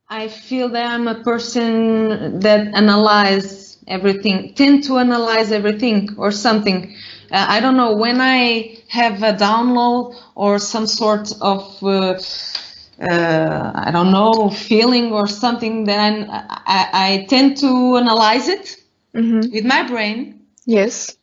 I feel that I'm a person that tend to analyze everything or something. I don't know, when I have a download or some sort of, I don't know, feeling or something, then I tend to analyze it with my brain. Yes.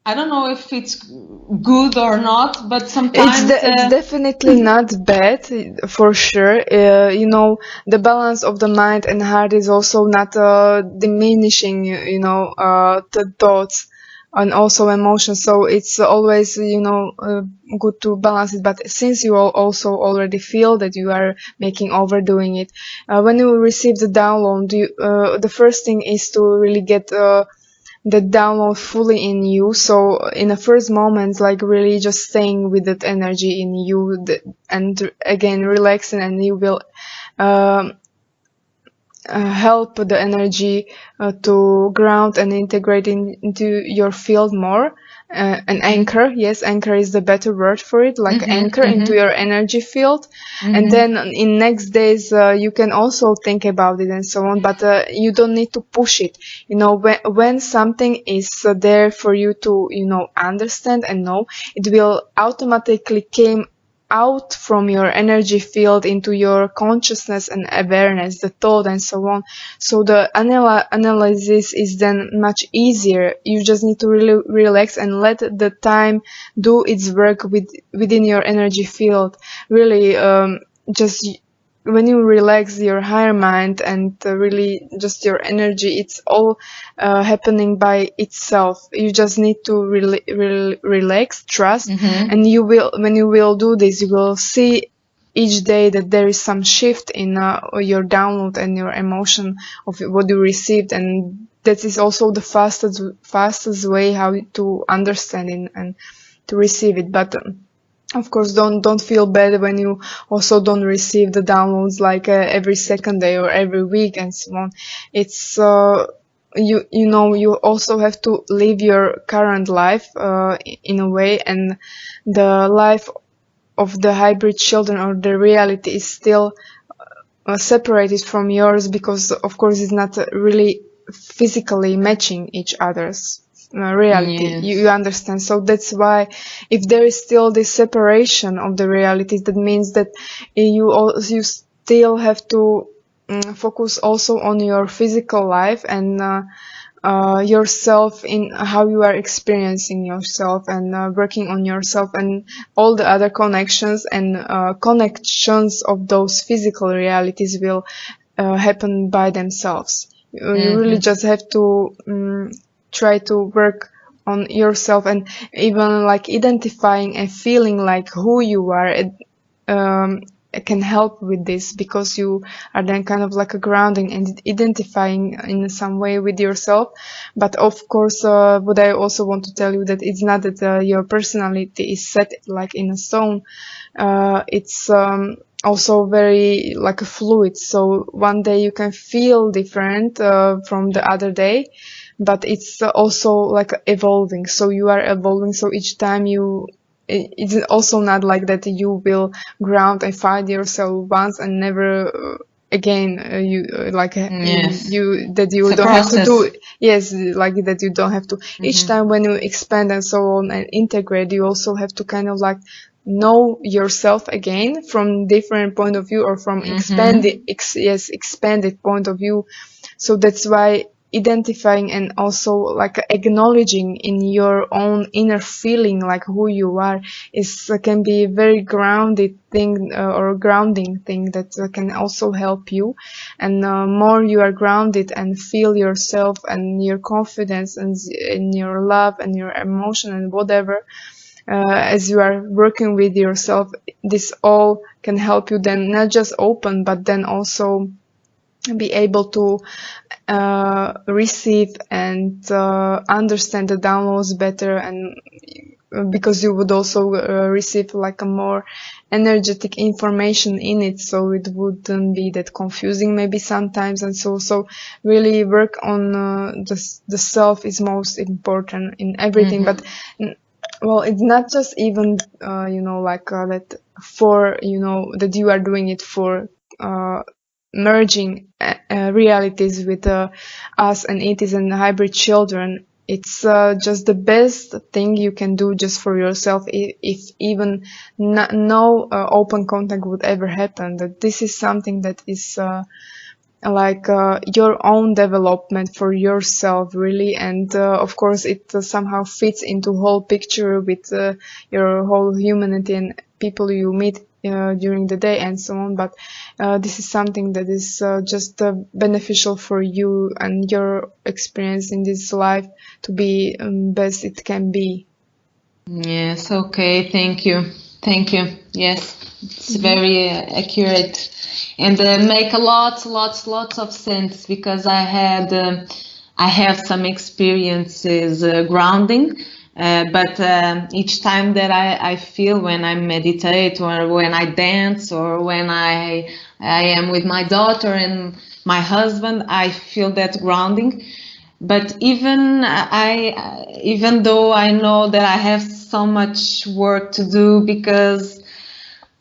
I don't know if it's good or not, but It's sometimes, it's definitely not bad for sure. The balance of the mind and heart is also not diminishing. The thoughts and also emotions. So it's always good to balance it. But since you also already feel that you are making overdoing it, when you receive the download, the first thing is to really get that download fully in you. So in the first moments, like really just staying with that energy in you, and again relaxing, and you will um, help the energy to ground and integrate into your field more. An anchor, yes, anchor is the better word for it, like anchor into your energy field. And then in next days, you can also think about it and so on, but you don't need to push it. When something is there for you to, understand and know, it will automatically came out from your energy field into your consciousness and awareness, the thought and so on. So the analysis is then much easier. You just need to really relax and let the time do its work within your energy field. Really, just when you relax your higher mind and really just your energy, it's all happening by itself. You just need to relax, trust, and when you will do this, you will see each day that there is some shift in your download and your emotion of what you received, and that is also the fastest way how to understand it and to receive it. But of course, don't feel bad when you also don't receive the downloads like every second day or every week and so on. It's you also have to live your current life in a way, and the life of the hybrid children or the reality is still separated from yours, because of course it's not really physically matching each other's reality. You understand? So that's why if there is still this separation of the realities, that means that you still have to focus also on your physical life and yourself, in how you are experiencing yourself, and working on yourself, and all the other connections and connections of those physical realities will happen by themselves. You really just have to try to work on yourself, and even like identifying and feeling like who you are. Can help with this, because you are then kind of like a grounding and identifying in some way with yourself. But of course, what I also want to tell you, that it's not that your personality is set like in a stone. It's also very like a fluid. So one day you can feel different from the other day, but it's also like evolving. So you are evolving. So each time it's also not like that you will ground and find yourself once and never again. You you that you It's a don't have to do. process. Yes, like that you don't have to. Each time when you expand and so on and integrate, you also have to kind of like know yourself again from different point of view, or from expanded point of view. So that's why identifying and also like acknowledging in your own inner feeling like who you are is can be a very grounded thing, or grounding thing that can also help you. And more you are grounded and feel yourself and your confidence and in your love and your emotion and whatever, as you are working with yourself, this all can help you then not just open, but then also be able to receive and understand the downloads better. And because you would also receive like a more energetic information in it, so it wouldn't be that confusing maybe sometimes. And so really work on the self is most important in everything. But well, it's not just even like that for that you are doing it for merging realities with us and ETs and hybrid children. It's just the best thing you can do just for yourself, if even no open contact would ever happen. That this is something that is your own development for yourself, really. And of course it somehow fits into whole picture with your whole humanity and people you meet during the day and so on. But this is something that is just beneficial for you and your experience in this life to be best it can be. Yes, okay, thank you. Thank you. Yes, it's very accurate and make a lots of sense because I have some experiences grounding, but each time that I feel when I meditate or when I dance or when I am with my daughter and my husband, I feel that grounding. But even though I know that I have so much work to do because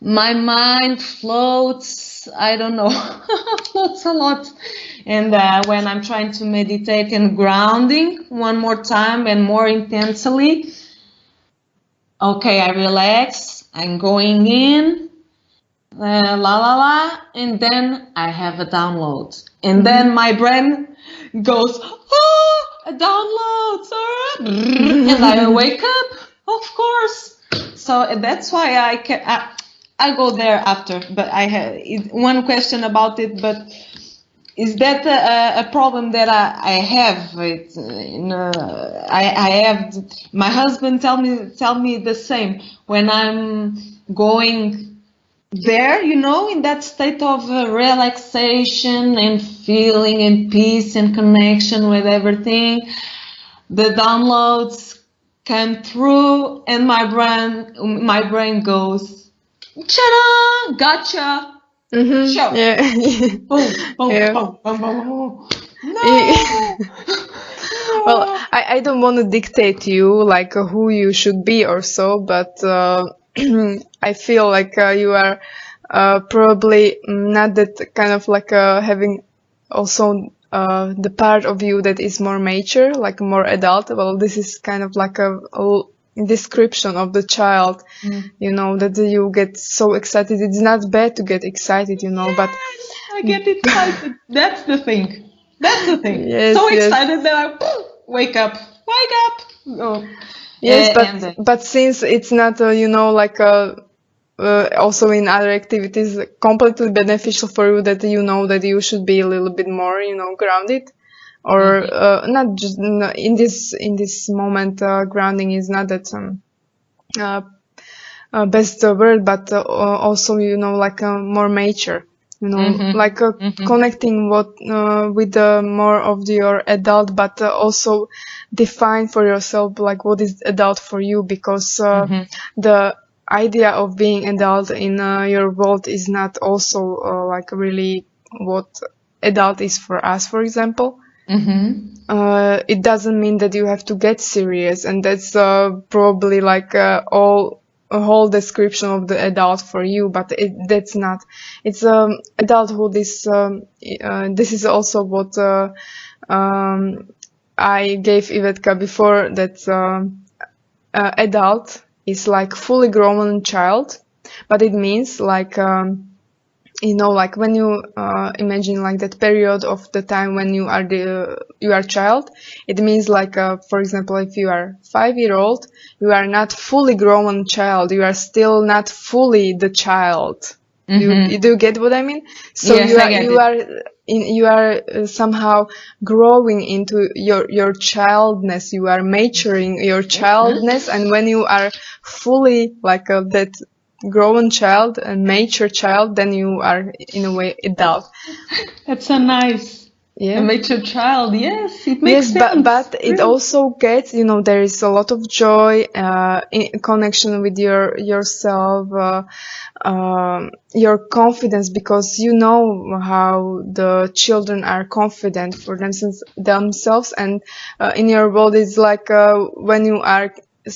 my mind floats, I don't know, floats a lot. And when I'm trying to meditate and grounding one more time and more intensely, okay, I relax, I'm going in, and then I have a download. And then my brain goes, oh, a download, and I wake up, of course. So that's why I go there after. But I have one question about it, but is that a problem that I have? I have my husband tell me the same when I'm going there, in that state of relaxation and feeling and peace and connection with everything. The downloads come through, and my brain goes, "Ta-da! Gotcha! Show! Yeah. Boom, boom, Yeah. boom, boom, boom, boom. No!" Well, I don't want to dictate to you like who you should be or so, but I feel like you are probably not that kind of like having also the part of you that is more mature, like more adult. Well, this is kind of like a description of the child, that you get so excited. It's not bad to get excited, but I get excited. That's the thing. yes, So yes. excited that I wake up. Oh. Yes, And but since it's not, also in other activities, completely beneficial for you that you know that you should be a little bit more, grounded, or not just in this moment. Grounding is not that uh, best word, but also like more mature. Like connecting with more of your adult, but also define for yourself like what is adult for you, because the idea of being adult in your world is not also like really what adult is for us, for example. It doesn't mean that you have to get serious, and that's probably like a whole description of the adult for you, but that's not. It's adulthood is this is also what I gave Ivetka before, that adult is like fully grown child, but it means like like when you imagine like that period of the time when you are child, it means like for example, if you are 5-year-old, you are not fully grown child, you are still not fully the child. You do get what I mean? So yes, you are somehow growing into your childness, you are maturing your childness, and when you are fully like that grown child and mature child, then you are in a way adult. That's so nice. Yeah. A mature child, yes, it makes sense. But it also gets, there is a lot of joy, in connection with yourself, your confidence, because you know how the children are confident for themselves, and in your world it's like when you are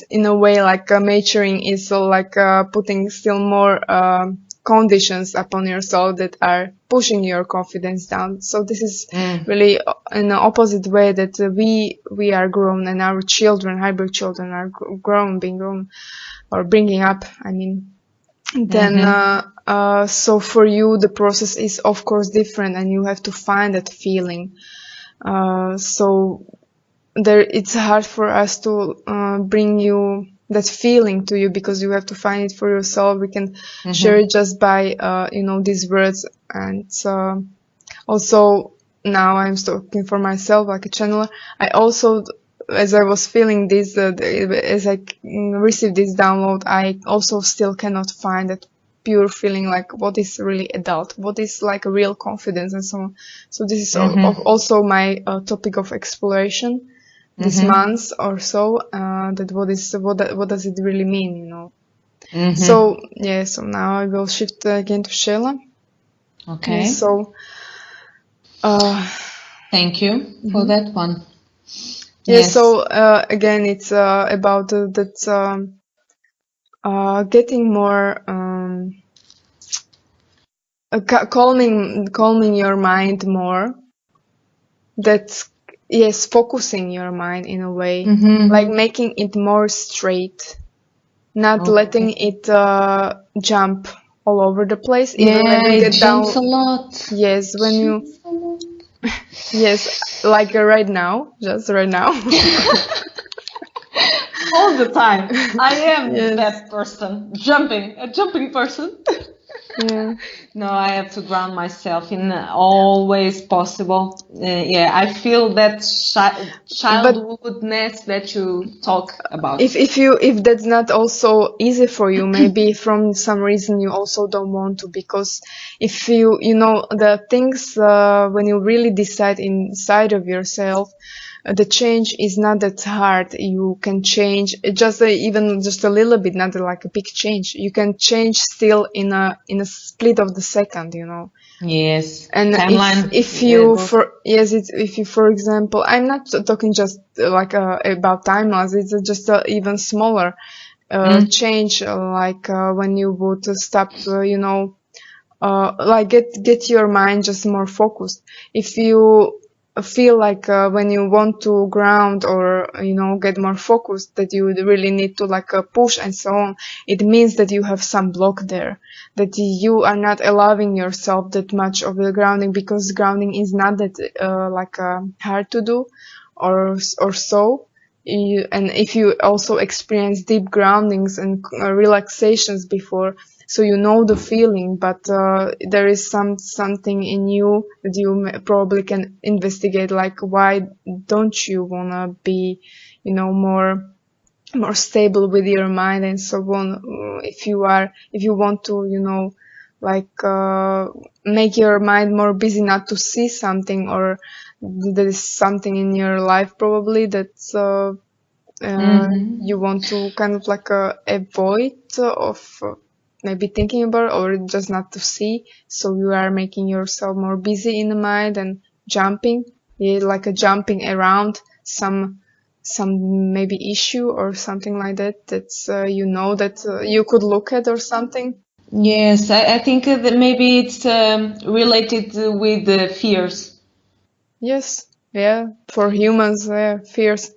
in a way like maturing is like putting still more conditions upon yourself that are pushing your confidence down. So this is really in the opposite way that we are grown, and our children, hybrid children, are being grown or bringing up. I mean, then so for you the process is of course different, and you have to find that feeling. So there, it's hard for us to bring you that feeling to you, because you have to find it for yourself. We can share it just by these words. And also now I'm talking for myself like a channeler. I also, as I was feeling this, as I received this download, I also still cannot find that pure feeling, like what is really adult, what is like a real confidence, and so on. So this is also my topic of exploration this month or so, that what does it really mean, you know. So yeah, so now I will shift again to Shayla. Okay. Yeah, so thank you for that one. Yeah, yes. So again, it's about that getting more calming your mind more. That's, yes, focusing your mind in a way, like making it more straight, not letting it jump all over the place. Yeah, even when you it jumps a lot. Yes, when you yes, like right now, just right now. All the time. I am that person, a jumping person. Yeah. No, I have to ground myself in all ways possible. Yeah, I feel that childhoodness that you talk about. If that's not also easy for you, maybe from some reason you also don't want to, because if you know the things, when you really decide inside of yourself, the change is not that hard. You can change just even just a little bit, not like a big change. You can change still in a split of the second, you know. Yes. And timeline, if you for example, I'm not talking just like about timelines. It's just even smaller change, like when you would stop, like get your mind just more focused. If you feel like when you want to ground or get more focused, that you really need to like push and so on, it means that you have some block there, that you are not allowing yourself that much of the grounding, because grounding is not that hard to do or so. And if you also experience deep groundings and relaxations before, so you know the feeling, but there is something in you that you probably can investigate, like why don't you wanna be, more stable with your mind and so on. If you want to, make your mind more busy, not to see something, or there is something in your life probably that's you want to kind of like avoid of maybe thinking about, or just not to see. So you are making yourself more busy in the mind and jumping, like a jumping around some maybe issue or something like that. That's that you could look at or something. Yes, I think that maybe it's related with the fears. Yes, yeah, for humans, fears.